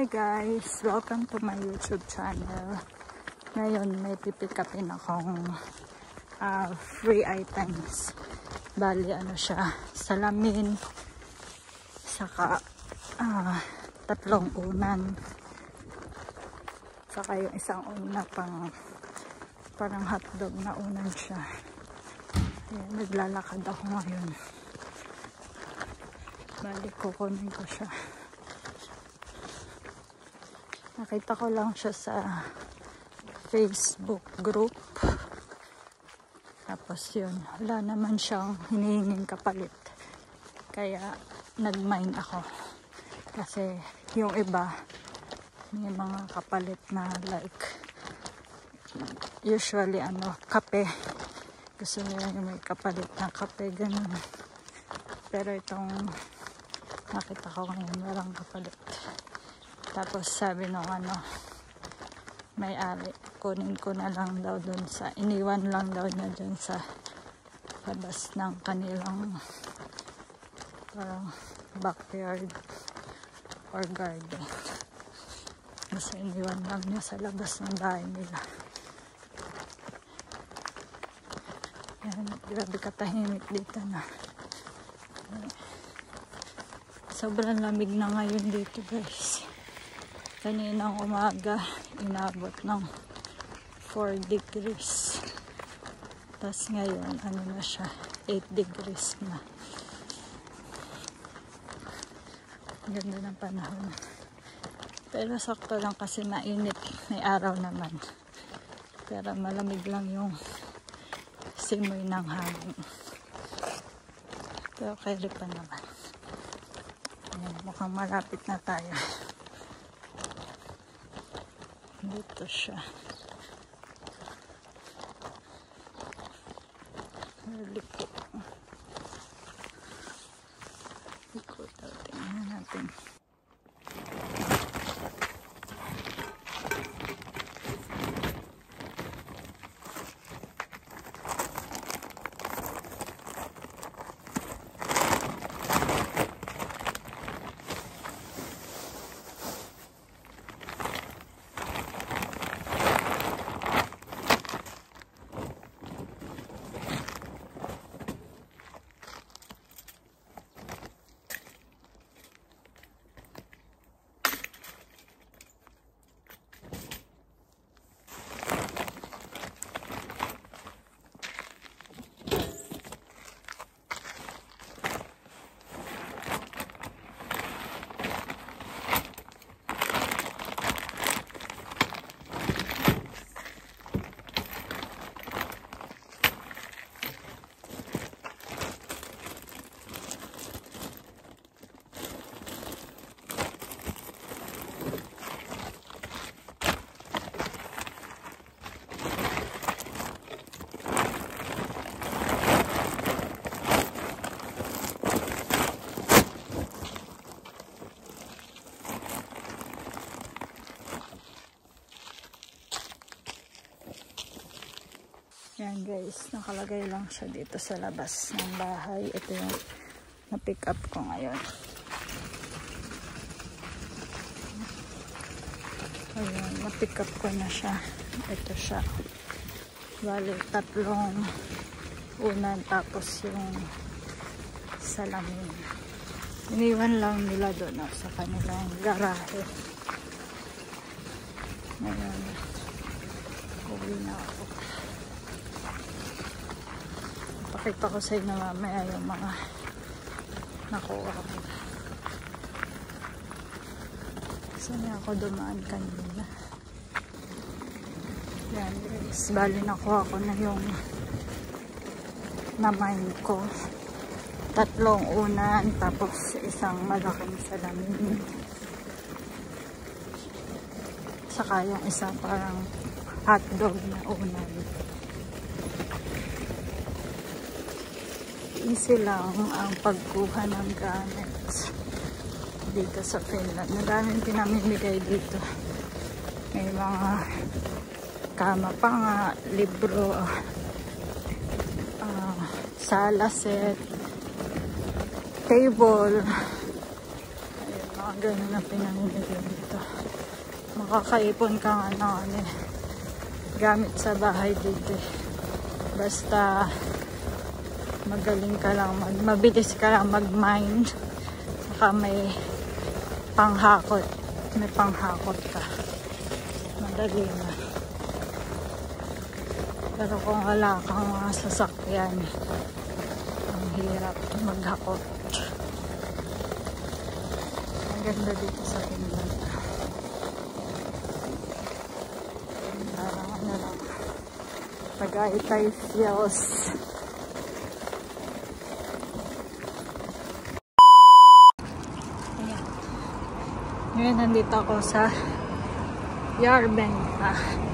Hi guys! Welcome to my YouTube channel. Ngayon may pipick upin akong free items. Bali ano siya, salamin, saka tatlong unan, saka yung isang una parang hotdog na unan siya. Ayan, naglalakad ako ngayon. Bali kukunin ko siya. Nakita ko lang siya sa Facebook group. Tapos yun, wala naman siyang hinihinging kapalit. Kaya nag-mine ako. Kasi yung iba, may mga kapalit na like, usually kape. Gusto nila yung may kapalit na kape, ganun. Pero itong nakita ko ngayon, walang kapalit. Tapos sabi nung may-ari, kunin ko na lang daw dun sa, iniwan lang daw niya dun sa labas ng kanilang parang backyard or garden. Kasi iniwan lang niya sa labas ng bahay nila. Yan, grabe katahimik dito na. Sobrang lamig na ngayon dito guys. Kaninang umaga, inabot ng 4 degrees. Tapos ngayon, na siya, 8 degrees na. Ganda ng panahon. Pero sakto lang kasi mainit. May araw naman. Pero malamig lang yung simoy ng hangin. Pero kaya pa naman. Ayan, mukhang malapit na tayo. Dito siya. Liko. Liko. Tingnan natin. Yan guys, nakalagay lang siya dito sa labas ng bahay. Ito yung na-pick up ko ngayon. Ayan, na-pick up ko na siya. Ito siya. Bali, tatlong unan tapos yung salamin. Iniwan lang nila doon sa kanilang garahe. Ayan. Uwi na ako. Pakita ko sa inyo mamaya yung mga nakuha ko. Saan ako dumaan kanina? Yan guys, bali nakuha ko na yung na-mine ko. Tatlong unan, tapos isang malaking salamin. Saka yung isang parang hotdog na unan. Easy lang ang pagkuha ng gamit dito sa Finland. Madaming pinamimigay dito. May mga kama pa nga, libro, sala set, table, ayun, mga mga ganun ang pinamimili dito. Makakaipon ka nga ng gamit sa bahay dito. Basta magaling ka lang, mabilis ka lang mag-mine, saka may panghakot ka, madali na. Pero kung wala kang mga sasakyan, ang hirap maghakot. Ang ganda dito sa Finland. Parang ano lang, pag-aitay feels. Ayan. Ngayon nandito ako sa Järvenpää.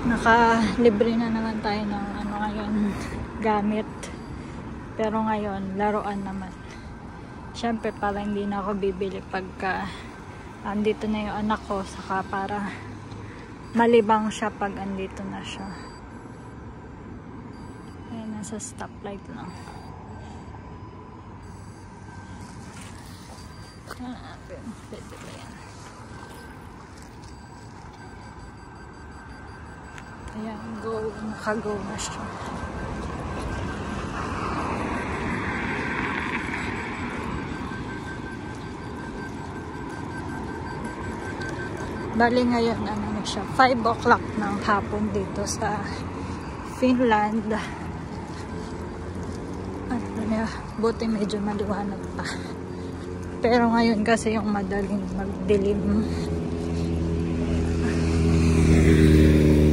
Naka-libre na naman tayo ng ngayon, gamit. Pero ngayon, laruan naman. Siyempre, para hindi na ako bibili pagka andito na yung anak ko, saka para malibang siya pag andito na siya. Ayan, nasa stoplight lang. Pwede ba yan? Ayan, go. Naka-go na siya. Bali ngayon, ano na siya, 5 o'clock ng hapon dito sa Finland. At buti medyo maliwanag pa. Pero ngayon kasi yung madaling magdilim.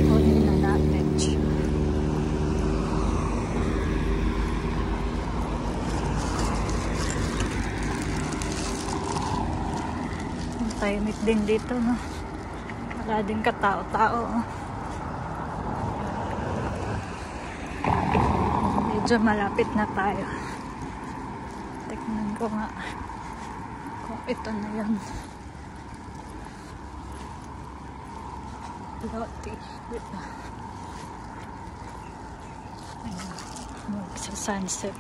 Kunin na natin siya. Tahimik din dito, no? Wala din katao-tao. Medyo malapit na tayo. Tignan ko nga kung ito na yun. Loti. Sa sunset.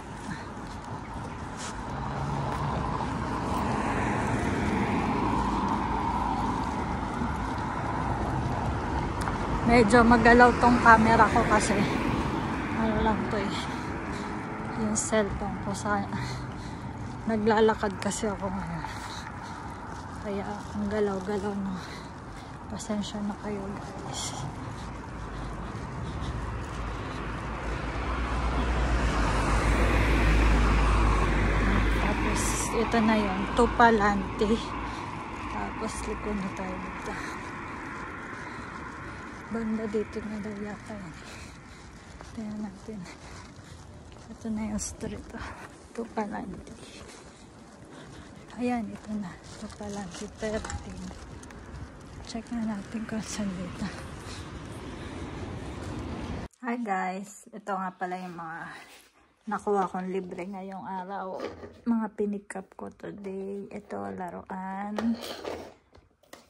Medyo magalaw tong camera ko kasi ano lang to yung cellphone ko sa naglalakad kasi ako ngayon, kaya ang galaw-galaw no. Pasensya na kayo guys. Tapos ito na yun, Tupalanti. Tapos likod na tayo dito. Banda dito na daw yata yun. Tingnan natin. Ito na yung street. Tupalanti. Ayan, ito na. Tupalanti 13. Check na natin kung saan dito. Hi guys. Ito nga pala yung mga nakuha kong libre ngayong araw. Mga pinick up ko today. Ito, laruan.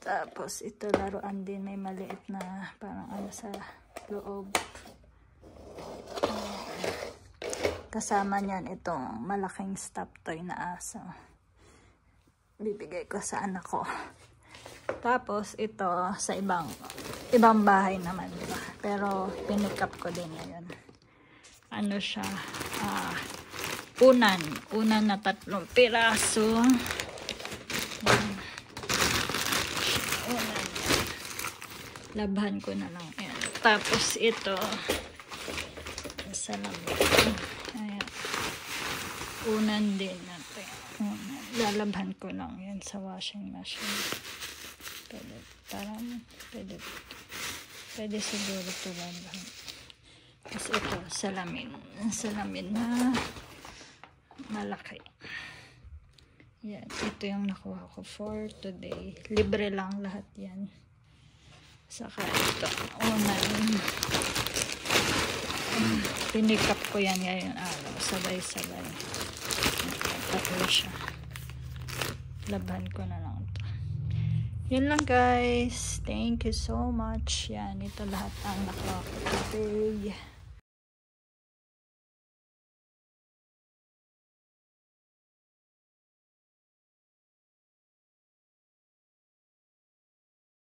Tapos ito laruan din, may maliit na parang ano sa loob. Kasama niyan itong malaking stop toy na aso. Bibigay ko sa anak ko. Tapos ito sa ibang bahay naman, diba? Pero pinick up ko din ngayon. Ano siya? Unan na 3 piraso. Labhan ko na lang. Ayan. Tapos ito sa lamig. Ayan. Unan din natin. Lalabhan ko lang yan sa washing machine. Pwede siguro ito labhan. Tapos ito salamin na malaki. Yan. Ito yung nakuha ko for today. Libre lang lahat yan. Saka ito, pinick up ko yan ngayon araw, sabay-sabay. Tatlo siya. Laban ko na lang ito. Yun lang guys. Thank you so much. Yan, ito lahat ang nakuha ko today.